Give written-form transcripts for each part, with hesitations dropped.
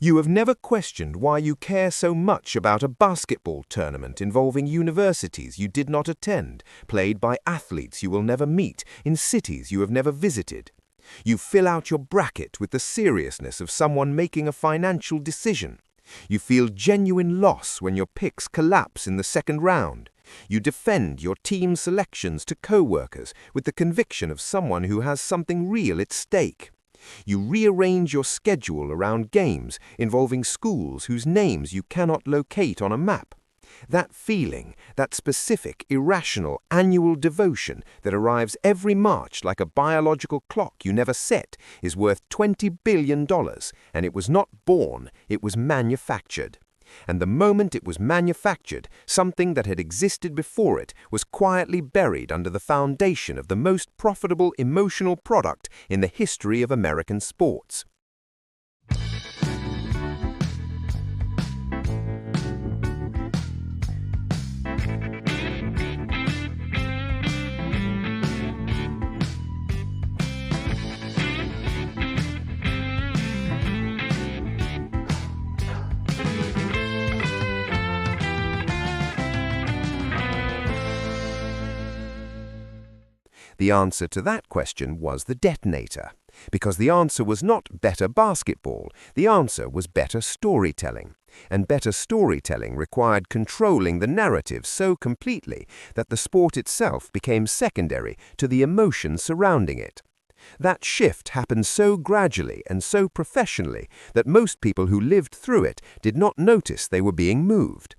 You have never questioned why you care so much about a basketball tournament involving universities you did not attend, played by athletes you will never meet, in cities you have never visited. You fill out your bracket with the seriousness of someone making a financial decision. You feel genuine loss when your picks collapse in the second round. You defend your team selections to co-workers with the conviction of someone who has something real at stake. You rearrange your schedule around games involving schools whose names you cannot locate on a map. That feeling, that specific, irrational, annual devotion that arrives every March like a biological clock you never set, is worth $20 billion, and it was not born, it was manufactured. And the moment it was manufactured, something that had existed before it was quietly buried under the foundation of the most profitable emotional product in the history of American sports. The answer to that question was the detonator, because the answer was not better basketball, the answer was better storytelling. And better storytelling required controlling the narrative so completely that the sport itself became secondary to the emotion surrounding it. That shift happened so gradually and so professionally that most people who lived through it did not notice they were being moved.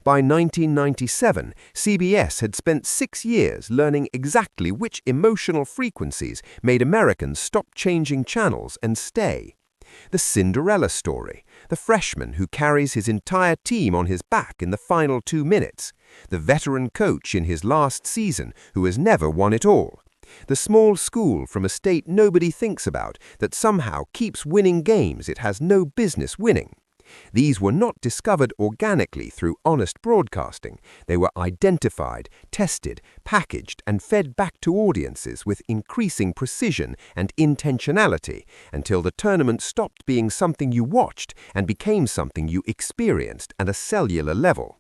By 1997, CBS had spent 6 years learning exactly which emotional frequencies made Americans stop changing channels and stay. The Cinderella story, the freshman who carries his entire team on his back in the final 2 minutes, the veteran coach in his last season who has never won it all, the small school from a state nobody thinks about that somehow keeps winning games it has no business winning. These were not discovered organically through honest broadcasting. They were identified, tested, packaged, and fed back to audiences with increasing precision and intentionality until the tournament stopped being something you watched and became something you experienced at a cellular level.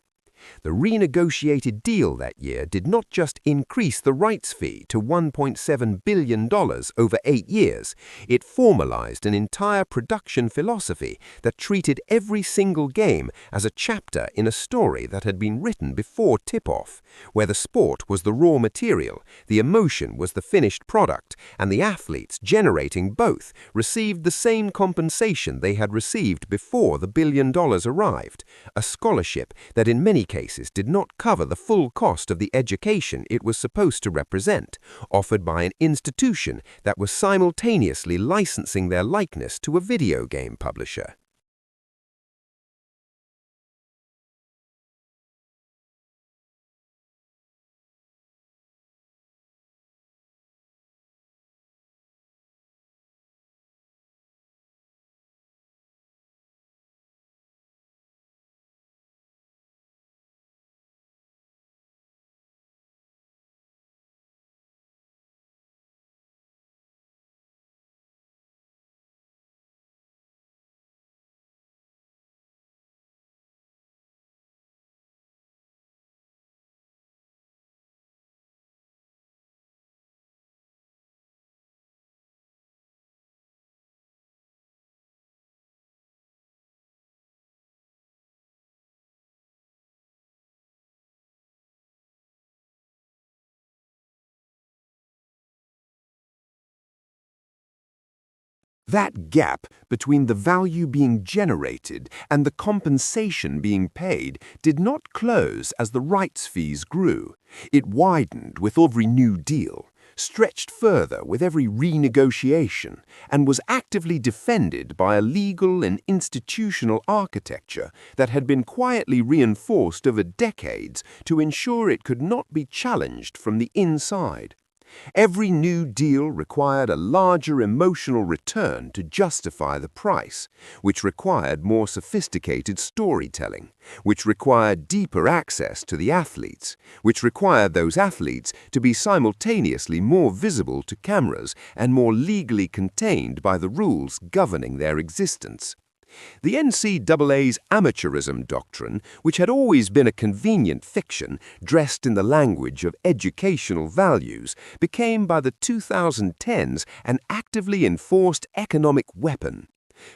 The renegotiated deal that year did not just increase the rights fee to $1.7 billion over 8 years, it formalized an entire production philosophy that treated every single game as a chapter in a story that had been written before tip-off, where the sport was the raw material, the emotion was the finished product, and the athletes generating both received the same compensation they had received before the $1 billion arrived, a scholarship that in many cases did not cover the full cost of the education it was supposed to represent, offered by an institution that was simultaneously licensing their likeness to a video game publisher. That gap between the value being generated and the compensation being paid did not close as the rights fees grew. It widened with every new deal, stretched further with every renegotiation, and was actively defended by a legal and institutional architecture that had been quietly reinforced over decades to ensure it could not be challenged from the inside. Every new deal required a larger emotional return to justify the price, which required more sophisticated storytelling, which required deeper access to the athletes, which required those athletes to be simultaneously more visible to cameras and more legally contained by the rules governing their existence. The NCAA's amateurism doctrine, which had always been a convenient fiction dressed in the language of educational values, became by the 2010s an actively enforced economic weapon.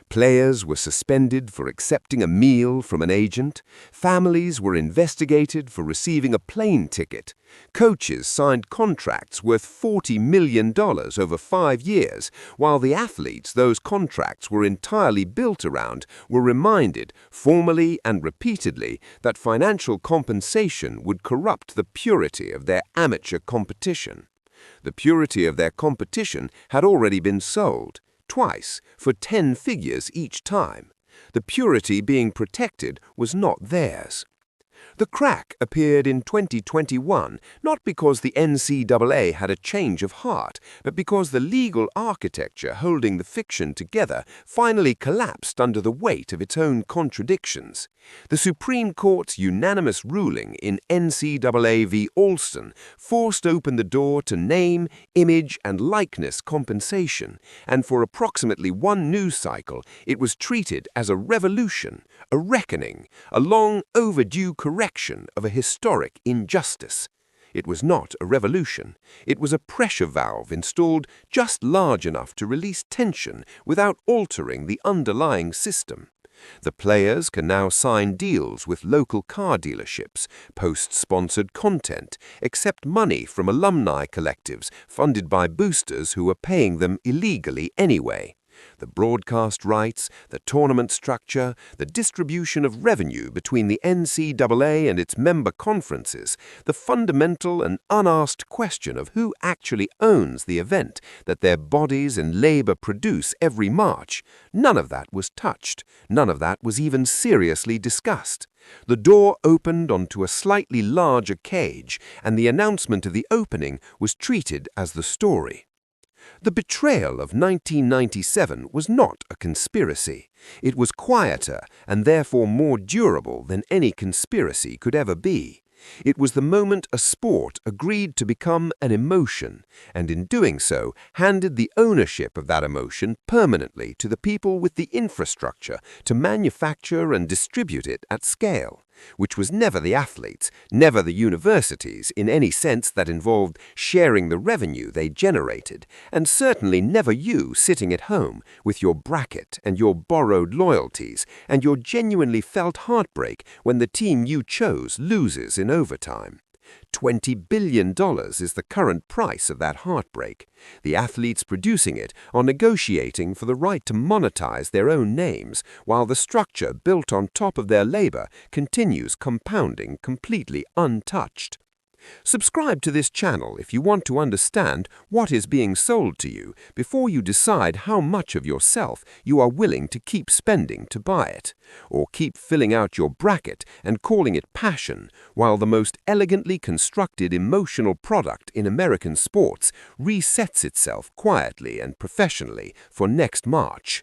Players were suspended for accepting a meal from an agent. Families were investigated for receiving a plane ticket. Coaches signed contracts worth $40 million over 5 years, while the athletes those contracts were entirely built around were reminded, formally and repeatedly, that financial compensation would corrupt the purity of their amateur competition. The purity of their competition had already been sold. Twice, for 10 figures each time. The purity being protected was not theirs. The crack appeared in 2021 not because the NCAA had a change of heart, but because the legal architecture holding the fiction together finally collapsed under the weight of its own contradictions. The Supreme Court's unanimous ruling in NCAA v. Alston forced open the door to name, image, and likeness compensation, and for approximately one news cycle, it was treated as a revolution, a reckoning, a long overdue correction of a historic injustice. It was not a revolution. It was a pressure valve installed just large enough to release tension without altering the underlying system. The players can now sign deals with local car dealerships, post sponsored content, accept money from alumni collectives funded by boosters who are paying them illegally anyway. The broadcast rights, the tournament structure, the distribution of revenue between the NCAA and its member conferences, the fundamental and unasked question of who actually owns the event that their bodies and labor produce every March, none of that was touched, none of that was even seriously discussed. The door opened onto a slightly larger cage, and the announcement of the opening was treated as the story. The betrayal of 1997 was not a conspiracy. It was quieter and therefore more durable than any conspiracy could ever be. It was the moment a sport agreed to become an emotion, and in doing so, handed the ownership of that emotion permanently to the people with the infrastructure to manufacture and distribute it at scale, which was never the athletes, never the universities in any sense that involved sharing the revenue they generated, and certainly never you sitting at home with your bracket and your borrowed loyalties and your genuinely felt heartbreak when the team you chose loses in overtime. $20 billion is the current price of that heartbreak. The athletes producing it are negotiating for the right to monetize their own names, while the structure built on top of their labor continues compounding completely untouched. Subscribe to this channel if you want to understand what is being sold to you before you decide how much of yourself you are willing to keep spending to buy it, or keep filling out your bracket and calling it passion, while the most elegantly constructed emotional product in American sports resets itself quietly and professionally for next March.